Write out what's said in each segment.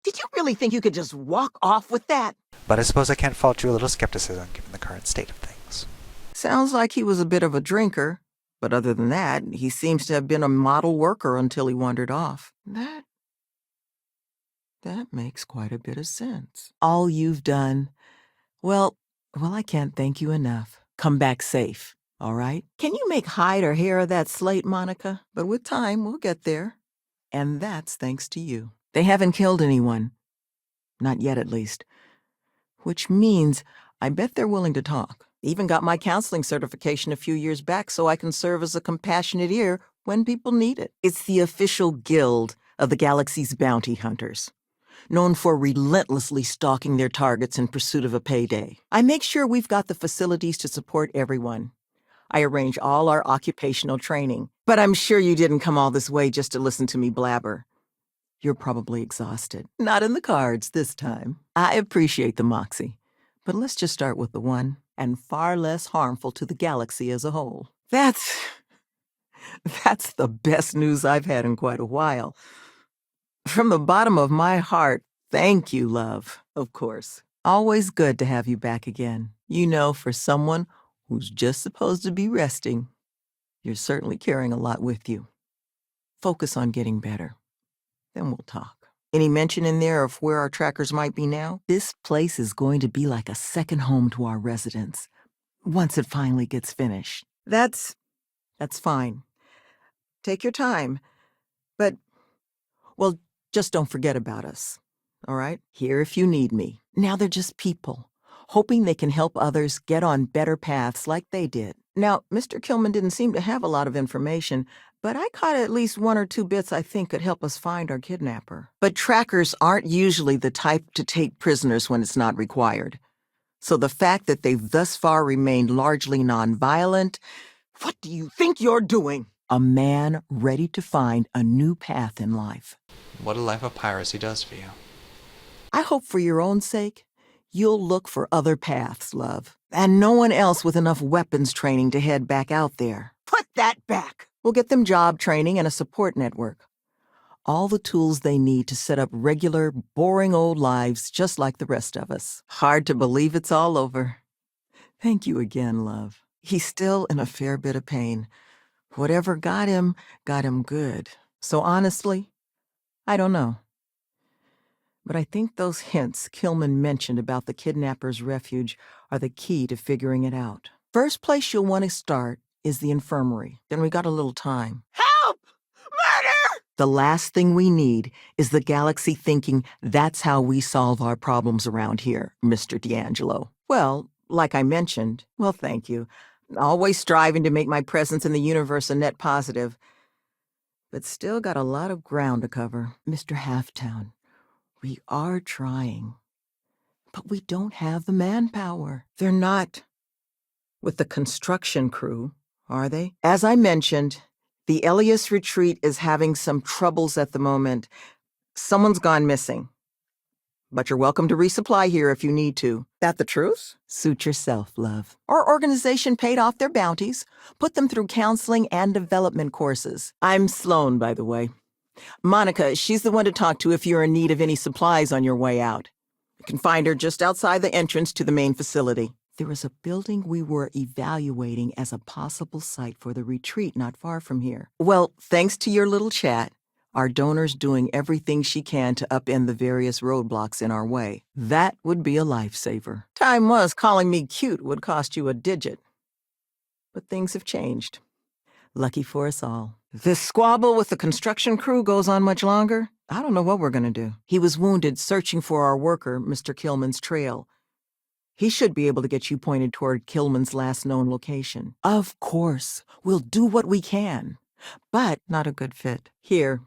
Did you really think you could just walk off with that? But I suppose I can't fault your little skepticism given the current state of things. Sounds like he was a bit of a drinker, but other than that, he seems to have been a model worker until he wandered off. That makes quite a bit of sense. All you've done, well, I can't thank you enough. Come back safe, all right? Can you make hide or hair of that slate, Monica? But with time, we'll get there. And that's thanks to you. They haven't killed anyone. Not yet, at least. Which means I bet they're willing to talk. Even got my counseling certification a few years back so I can serve as a compassionate ear when people need it. It's the official guild of the galaxy's bounty hunters, known for relentlessly stalking their targets in pursuit of a payday. I make sure we've got the facilities to support everyone. I arrange all our occupational training. But I'm sure you didn't come all this way just to listen to me blabber. You're probably exhausted. Not in the cards this time. I appreciate the moxie, but let's just start with the one, and far less harmful to the galaxy as a whole. That's the best news I've had in quite a while. From the bottom of my heart, thank you, love, of course. Always good to have you back again. You know, for someone who's just supposed to be resting, you're certainly carrying a lot with you. Focus on getting better. Then we'll talk. Any mention in there of where our trackers might be now? This place is going to be like a second home to our residents, once it finally gets finished. That's fine. Take your time. But, well, just don't forget about us. All right? Here if you need me. Now they're just people, hoping they can help others get on better paths like they did. Now, Mr. Kilman didn't seem to have a lot of information, but I caught at least one or two bits I think could help us find our kidnapper. But trackers aren't usually the type to take prisoners when it's not required. So the fact that they've thus far remained largely nonviolent, what do you think you're doing? A man ready to find a new path in life. What a life of piracy does for you. I hope for your own sake, you'll look for other paths, love. And no one else with enough weapons training to head back out there. Put that back! We'll get them job training and a support network. All the tools they need to set up regular, boring old lives just like the rest of us. Hard to believe it's all over. Thank you again, love. He's still in a fair bit of pain. Whatever got him good. So honestly, I don't know. But I think those hints Kilman mentioned about the kidnapper's refuge are the key to figuring it out. First place you'll want to start is the infirmary. Then we got a little time. Help! Murder! The last thing we need is the galaxy thinking that's how we solve our problems around here, Mr. D'Angelo. Well, like I mentioned, thank you. Always striving to make my presence in the universe a net positive. But still got a lot of ground to cover. Mr. Halftown, we are trying. But we don't have the manpower. They're not with the construction crew, are they? As I mentioned, the Elias retreat is having some troubles at the moment. Someone's gone missing. But you're welcome to resupply here if you need to. That the truth? Suit yourself, love. Our organization paid off their bounties, put them through counseling and development courses. I'm Sloan, by the way. Monica, she's the one to talk to if you're in need of any supplies on your way out. You can find her just outside the entrance to the main facility. There is a building we were evaluating as a possible site for the retreat not far from here. Well, thanks to your little chat, our donor's doing everything she can to upend the various roadblocks in our way. That would be a lifesaver. Time was calling me cute would cost you a digit. But things have changed. Lucky for us all. If this squabble with the construction crew goes on much longer, I don't know what we're gonna do. He was wounded searching for our worker, Mr. Kilman's trail. He should be able to get you pointed toward Kilman's last known location. Of course, we'll do what we can. But not a good fit. Here,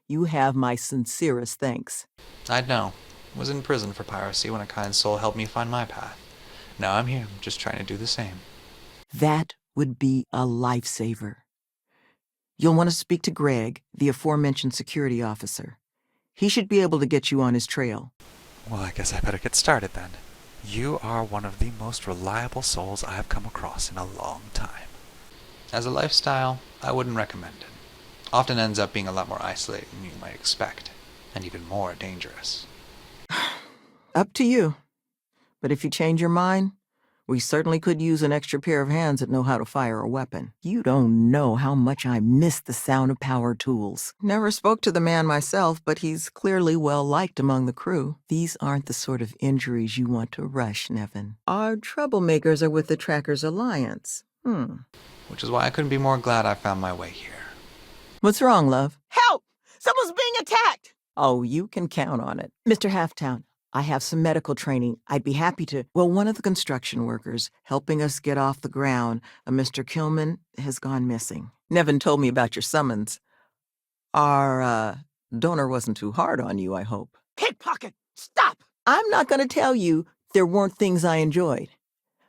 you have my sincerest thanks. I'd know. Was in prison for piracy when a kind soul helped me find my path. Now I'm here, just trying to do the same. That would be a lifesaver. You'll want to speak to Greg, the aforementioned security officer. He should be able to get you on his trail. Well, I guess I better get started then. You are one of the most reliable souls I have come across in a long time. As a lifestyle, I wouldn't recommend it. Often ends up being a lot more isolating than you might expect, and even more dangerous. Up to you. But if you change your mind, we certainly could use an extra pair of hands that know how to fire a weapon. You don't know how much I miss the sound of power tools. Never spoke to the man myself, but he's clearly well-liked among the crew. These aren't the sort of injuries you want to rush, Nevin. Our troublemakers are with the Trackers Alliance. Which is why I couldn't be more glad I found my way here. What's wrong, love? Help! Someone's being attacked! Oh, you can count on it. Mr. Halftown, I have some medical training. I'd be happy to. Well, one of the construction workers helping us get off the ground, a Mr. Kilman, has gone missing. Nevin told me about your summons. Our, donor wasn't too hard on you, I hope. Pickpocket! Stop! I'm not going to tell you there weren't things I enjoyed.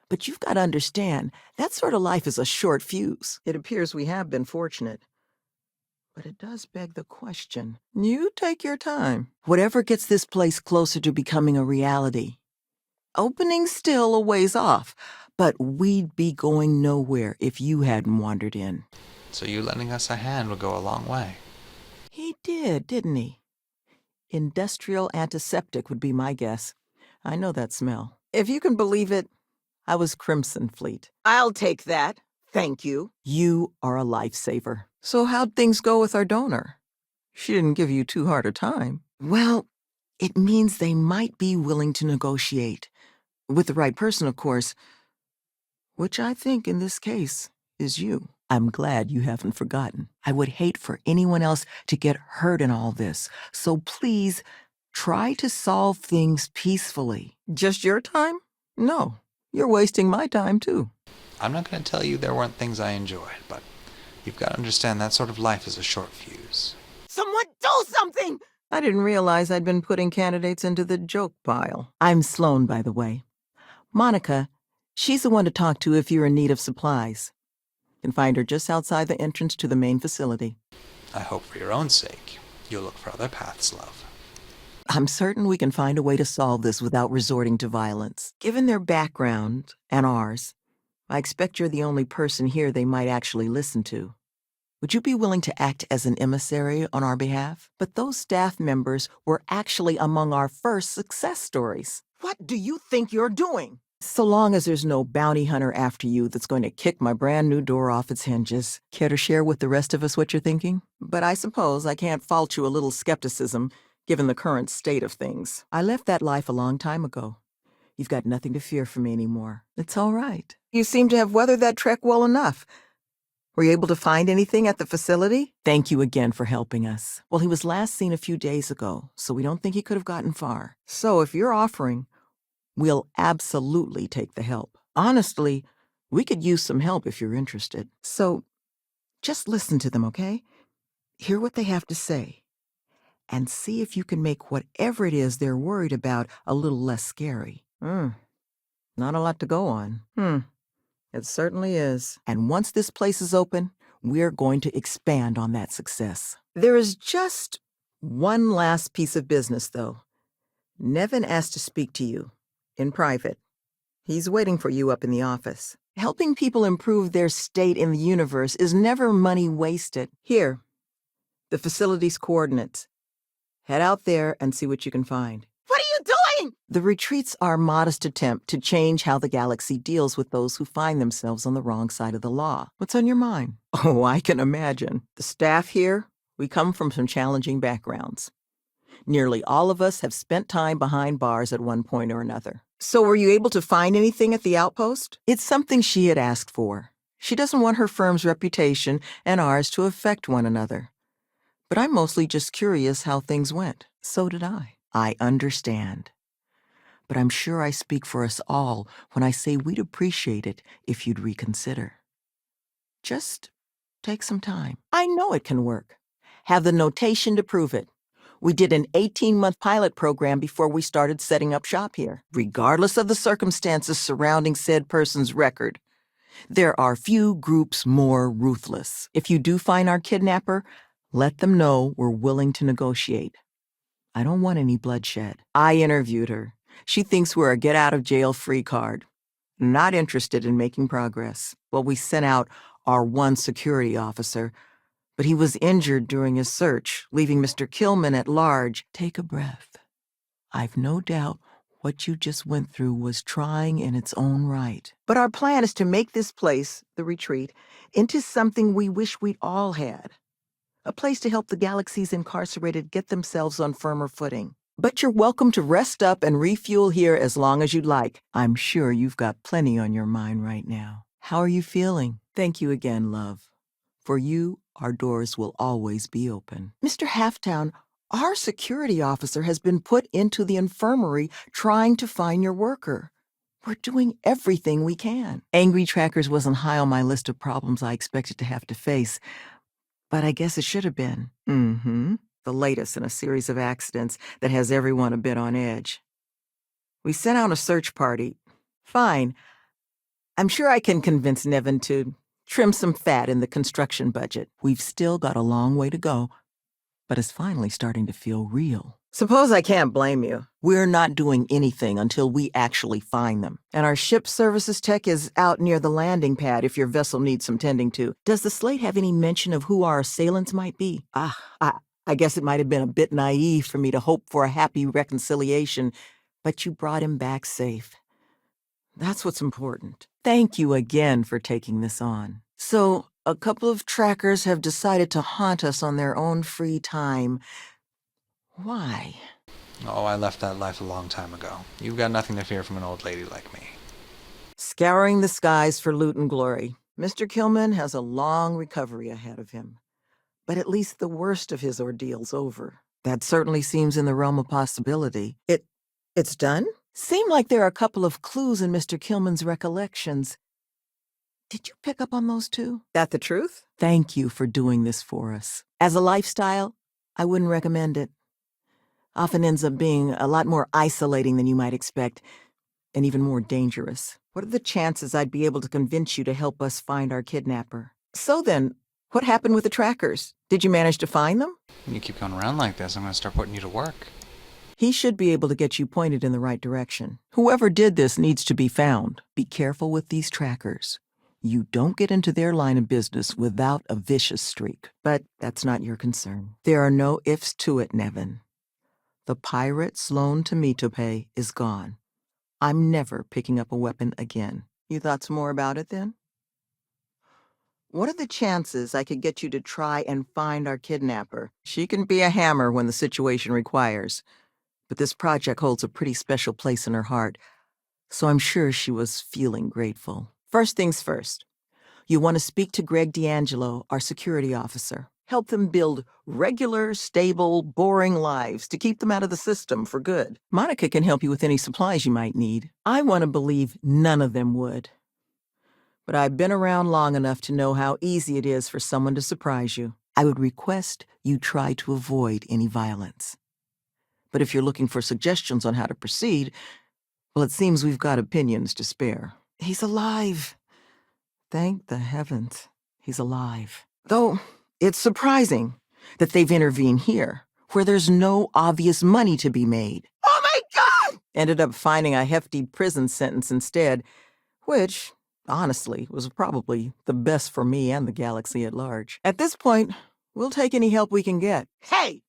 But you've got to understand, that sort of life is a short fuse. It appears we have been fortunate. But it does beg the question. You take your time. Whatever gets this place closer to becoming a reality. Opening's still a ways off, but we'd be going nowhere if you hadn't wandered in. So you lending us a hand would go a long way. He did, didn't he? Industrial antiseptic would be my guess. I know that smell. If you can believe it, I was Crimson Fleet. I'll take that. Thank you. You are a lifesaver. So how'd things go with our donor? She didn't give you too hard a time. Well, it means they might be willing to negotiate. With the right person, of course. Which I think, in this case, is you. I'm glad you haven't forgotten. I would hate for anyone else to get hurt in all this. So please, try to solve things peacefully. Just your time? No. You're wasting my time, too. I'm not going to tell you there weren't things I enjoyed, but you've got to understand that sort of life is a short fuse. Someone do something! I didn't realize I'd been putting candidates into the joke pile. I'm Sloan, by the way. Monica, she's the one to talk to if you're in need of supplies. You can find her just outside the entrance to the main facility. I hope for your own sake, you'll look for other paths, love. I'm certain we can find a way to solve this without resorting to violence. Given their background, and ours, I expect you're the only person here they might actually listen to. Would you be willing to act as an emissary on our behalf? But those staff members were actually among our first success stories. What do you think you're doing? So long as there's no bounty hunter after you that's going to kick my brand new door off its hinges. Care to share with the rest of us what you're thinking? But I suppose I can't fault you a little skepticism, given the current state of things. I left that life a long time ago. You've got nothing to fear from me anymore. It's all right. You seem to have weathered that trek well enough. Were you able to find anything at the facility? Thank you again for helping us. Well, he was last seen a few days ago, so we don't think he could have gotten far. So if you're offering, we'll absolutely take the help. Honestly, we could use some help if you're interested. So just listen to them, okay? Hear what they have to say. And see if you can make whatever it is they're worried about a little less scary. Not a lot to go on. It certainly is. And once this place is open, we're going to expand on that success. There is just one last piece of business, though. Nevin asked to speak to you, in private. He's waiting for you up in the office. Helping people improve their state in the universe is never money wasted. Here, the facility's coordinates. Head out there and see what you can find. What are you doing? The retreats are a modest attempt to change how the galaxy deals with those who find themselves on the wrong side of the law. What's on your mind? Oh, I can imagine. The staff here, we come from some challenging backgrounds. Nearly all of us have spent time behind bars at one point or another. So were you able to find anything at the outpost? It's something she had asked for. She doesn't want her firm's reputation and ours to affect one another. But I'm mostly just curious how things went. So did I. I understand. But I'm sure I speak for us all when I say we'd appreciate it if you'd reconsider. Just take some time. I know it can work. Have the notation to prove it. We did an 18-month pilot program before we started setting up shop here. Regardless of the circumstances surrounding said person's record, there are few groups more ruthless. If you do find our kidnapper, let them know we're willing to negotiate. I don't want any bloodshed. I interviewed her. She thinks we're a get-out-of-jail-free card. Not interested in making progress. Well, we sent out our one security officer, but he was injured during his search, leaving Mr. Kilman at large. Take a breath. I've no doubt What you just went through was trying in its own right. But our plan is to make this place, the retreat, into something we wish we'd all had. A place to help the galaxy's incarcerated get themselves on firmer footing. But you're welcome to rest up and refuel here as long as you'd like. I'm sure you've got plenty on your mind right now. How are you feeling? Thank you again, love. For you, our doors will always be open. Mr. Halftown, our security officer has been put into the infirmary trying to find your worker. We're doing everything we can. Angry Trackers wasn't high on my list of problems I expected to have to face, but I guess it should have been. The latest in a series of accidents that has everyone a bit on edge. We sent out a search party. Fine. I'm sure I can convince Nevin to trim some fat in the construction budget. We've still got a long way to go, but it's finally starting to feel real. Suppose I can't blame you. We're not doing anything until we actually find them. And our ship services tech is out near the landing pad if your vessel needs some tending to. Does the slate have any mention of who our assailants might be? I guess it might have been a bit naive for me to hope for a happy reconciliation, but you brought him back safe. That's what's important. Thank you again for taking this on. So, a couple of trackers have decided to haunt us on their own free time. Why? Oh, I left that life a long time ago. You've got nothing to fear from an old lady like me. Scouring the skies for loot and glory. Mr. Kilman has a long recovery ahead of him. But at least the worst of his ordeal's over. That certainly seems in the realm of possibility. It's done? Seemed like there are a couple of clues in Mr. Kilman's recollections. Did you pick up on those too? That the truth? Thank you for doing this for us. As a lifestyle, I wouldn't recommend it. Often ends up being a lot more isolating than you might expect, and even more dangerous. What are the chances I'd be able to convince you to help us find our kidnapper? So then, what happened with the trackers? Did you manage to find them? When you keep going around like this, I'm going to start putting you to work. He should be able to get you pointed in the right direction. Whoever did this needs to be found. Be careful with these trackers. You don't get into their line of business without a vicious streak. But that's not your concern. There are no ifs to it, Nevin. The pirate Sloan Temitope is gone. I'm never picking up a weapon again. You thought some more about it then? What are the chances I could get you to try and find our kidnapper? She can be a hammer when the situation requires. But this project holds a pretty special place in her heart, so I'm sure she was feeling grateful. First things first. You want to speak to Greg D'Angelo, our security officer. Help them build regular, stable, boring lives to keep them out of the system for good. Monica can help you with any supplies you might need. I want to believe none of them would. But I've been around long enough to know how easy it is for someone to surprise you. I would request you try to avoid any violence. But if you're looking for suggestions on how to proceed, well, it seems we've got opinions to spare. He's alive. Thank the heavens, he's alive. Though, it's surprising that they've intervened here, where there's no obvious money to be made. Oh my God! Ended up finding a hefty prison sentence instead, which, honestly, was probably the best for me and the galaxy at large. At this point, we'll take any help we can get. Hey,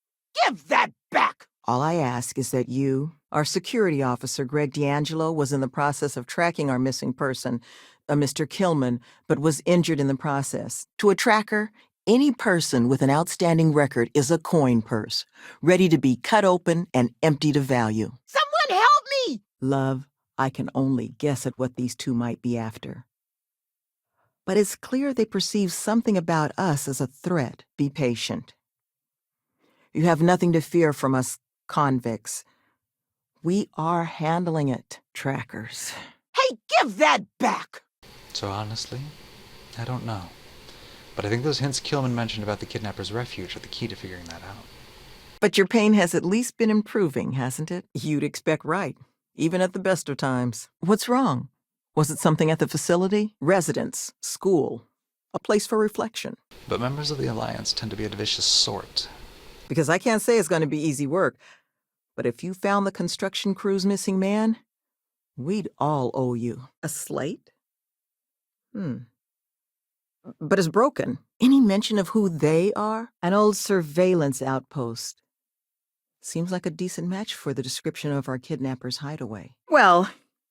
give that back! All I ask is that you, our security officer, Greg D'Angelo, was in the process of tracking our missing person, Mr. Kilman, but was injured in the process. To a tracker, any person with an outstanding record is a coin purse, ready to be cut open and emptied of value. Someone help me! Love, I can only guess at what these two might be after. But it's clear they perceive something about us as a threat. Be patient. You have nothing to fear from us convicts. We are handling it, trackers. Hey, give that back! So honestly, I don't know. But I think those hints Kilman mentioned about the kidnapper's refuge are the key to figuring that out. But your pain has at least been improving, hasn't it? You'd expect right, even at the best of times. What's wrong? Was it something at the facility? Residence, school, a place for reflection. But members of the Alliance tend to be a vicious sort. Because I can't say it's going to be easy work, but if you found the construction crew's missing man, we'd all owe you. A slate? But it's broken. Any mention of who they are? An old surveillance outpost. Seems like a decent match for the description of our kidnapper's hideaway. Well,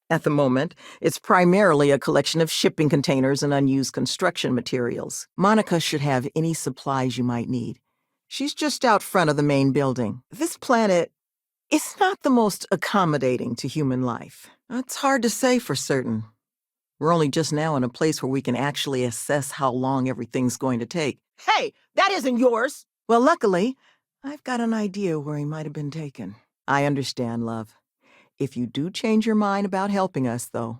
at the moment, it's primarily a collection of shipping containers and unused construction materials. Monica should have any supplies you might need. She's just out front of the main building. This planet is not the most accommodating to human life. It's hard to say for certain. We're only just now in a place where we can actually assess how long everything's going to take. Hey, that isn't yours! Well, luckily, I've got an idea where he might have been taken. I understand, love. If you do change your mind about helping us, though,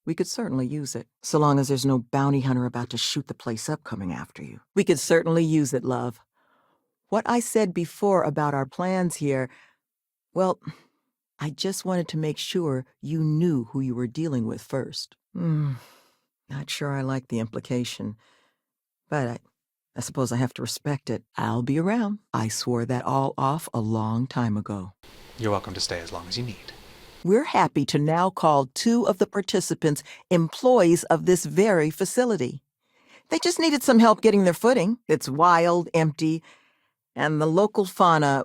we could certainly use it, so long as there's no bounty hunter about to shoot the place up coming after you. We could certainly use it, love. What I said before about our plans here, well, I just wanted to make sure you knew who you were dealing with first. Not sure I like the implication, but I suppose I have to respect it. I'll be around. I swore that all off a long time ago. You're welcome to stay as long as you need. We're happy to now call 2 of the participants employees of this very facility. They just needed some help getting their footing. It's wild, empty, and the local fauna,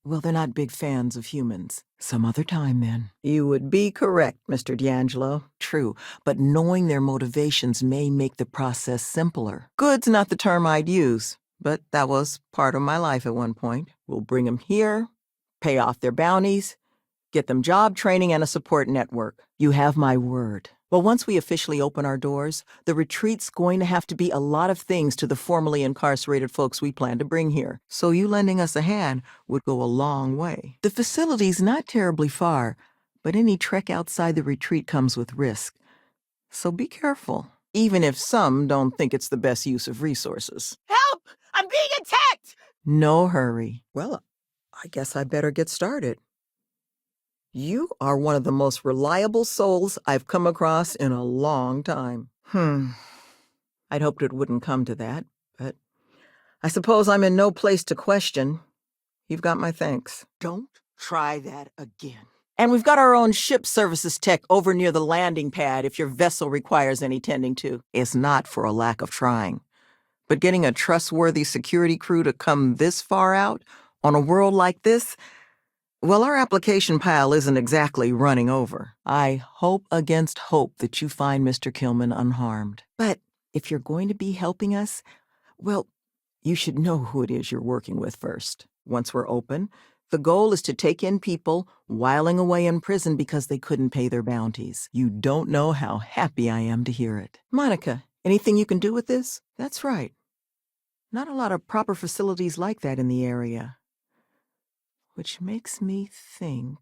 well, they're not big fans of humans. Some other time, then. You would be correct, Mr. D'Angelo. True, but knowing their motivations may make the process simpler. Good's not the term I'd use, but that was part of my life at one point. We'll bring them here, pay off their bounties, get them job training and a support network. You have my word. Well, once we officially open our doors, the retreat's going to have to be a lot of things to the formerly incarcerated folks we plan to bring here. So you lending us a hand would go a long way. The facility's not terribly far, but any trek outside the retreat comes with risk. So be careful, even if some don't think it's the best use of resources. Help! I'm being attacked! No hurry. Well, I guess I better get started. You are one of the most reliable souls I've come across in a long time. I'd hoped it wouldn't come to that, but I suppose I'm in no place to question. You've got my thanks. Don't try that again. And we've got our own ship services tech over near the landing pad if your vessel requires any tending to. It's not for a lack of trying. But getting a trustworthy security crew to come this far out on a world like this, well, our application pile isn't exactly running over. I hope against hope that you find Mr. Kilman unharmed. But if you're going to be helping us, well, you should know who it is you're working with first. Once we're open, the goal is to take in people whiling away in prison because they couldn't pay their bounties. You don't know how happy I am to hear it. Monica, anything you can do with this? That's right. Not a lot of proper facilities like that in the area. Which makes me think...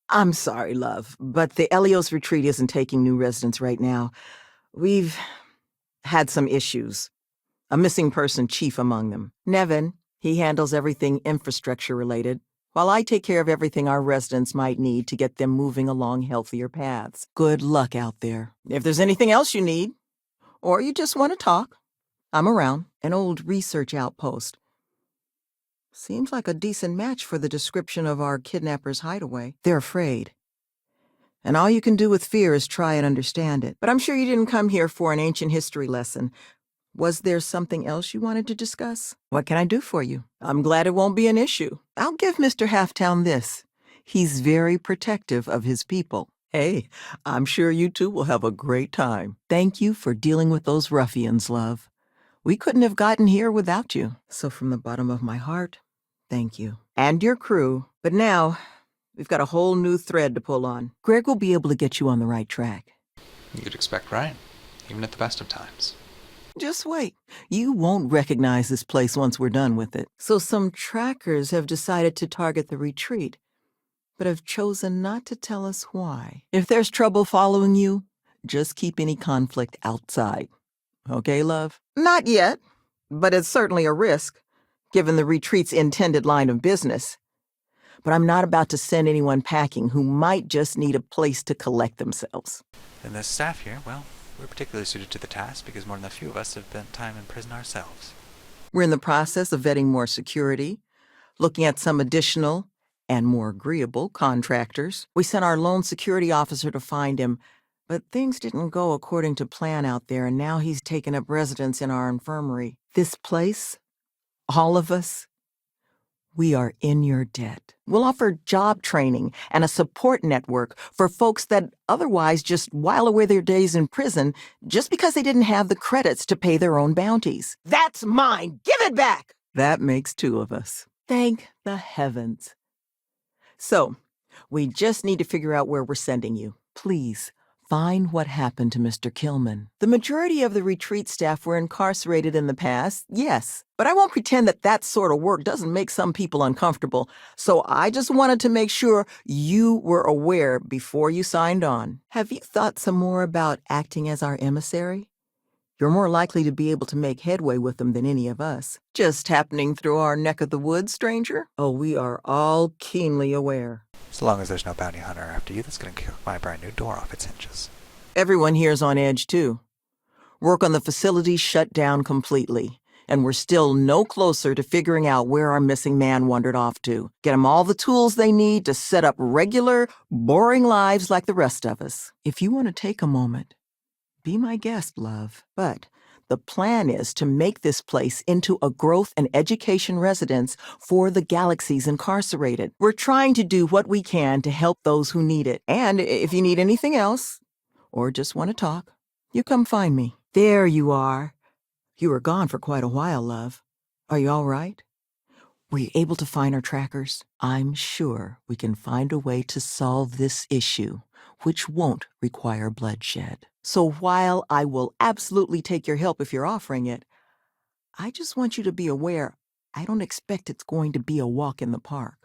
I'm sorry, love, but the Elios retreat isn't taking new residents right now. We've had some issues. A missing person chief among them. Nevin, he handles everything infrastructure-related, while I take care of everything our residents might need to get them moving along healthier paths. Good luck out there. If there's anything else you need, or you just want to talk, I'm around. An old research outpost. Seems like a decent match for the description of our kidnapper's hideaway. They're afraid. And all you can do with fear is try and understand it. But I'm sure you didn't come here for an ancient history lesson. Was there something else you wanted to discuss? What can I do for you? I'm glad it won't be an issue. I'll give Mr. Halftown this. He's very protective of his people. Hey, I'm sure you two will have a great time. Thank you for dealing with those ruffians, love. We couldn't have gotten here without you. So from the bottom of my heart, thank you. And your crew. But now, we've got a whole new thread to pull on. Greg will be able to get you on the right track. You'd expect right, even at the best of times. Just wait. You won't recognize this place once we're done with it. So some trackers have decided to target the retreat, but have chosen not to tell us why. If there's trouble following you, just keep any conflict outside. Okay, love? Not yet, but it's certainly a risk, given the retreat's intended line of business. But I'm not about to send anyone packing who might just need a place to collect themselves. And the staff here, well, we're particularly suited to the task because more than a few of us have spent time in prison ourselves. We're in the process of vetting more security, looking at some additional and more agreeable contractors. We sent our lone security officer to find him, but things didn't go according to plan out there, and now he's taken up residence in our infirmary. This place, all of us, We are in your debt. We'll offer job training and a support network for folks that otherwise just while away their days in prison just because they didn't have the credits to pay their own bounties. That's mine! Give it back! That makes two of us. Thank the heavens. So, we just need to figure out where we're sending you. Please, find what happened to Mr. Kilman. The majority of the retreat staff were incarcerated in the past, yes. But I won't pretend that that sort of work doesn't make some people uncomfortable. So I just wanted to make sure you were aware before you signed on. Have you thought some more about acting as our emissary? You're more likely to be able to make headway with them than any of us. Just happening through our neck of the woods, stranger? Oh, we are all keenly aware. As long as there's no bounty hunter after you, that's going to kick my brand new door off its hinges. Everyone here's on edge, too. Work on the facility shut down completely, and we're still no closer to figuring out where our missing man wandered off to. Get them all the tools they need to set up regular, boring lives like the rest of us. If you want to take a moment, be my guest, love. But the plan is to make this place into a growth and education residence for the galaxy's incarcerated. We're trying to do what we can to help those who need it. And if you need anything else, or just want to talk, you come find me. There you are. You were gone for quite a while, love. Are you all right? Were you able to find our trackers? I'm sure we can find a way to solve this issue, which won't require bloodshed. So while I will absolutely take your help if you're offering it, I just want you to be aware I don't expect it's going to be a walk in the park.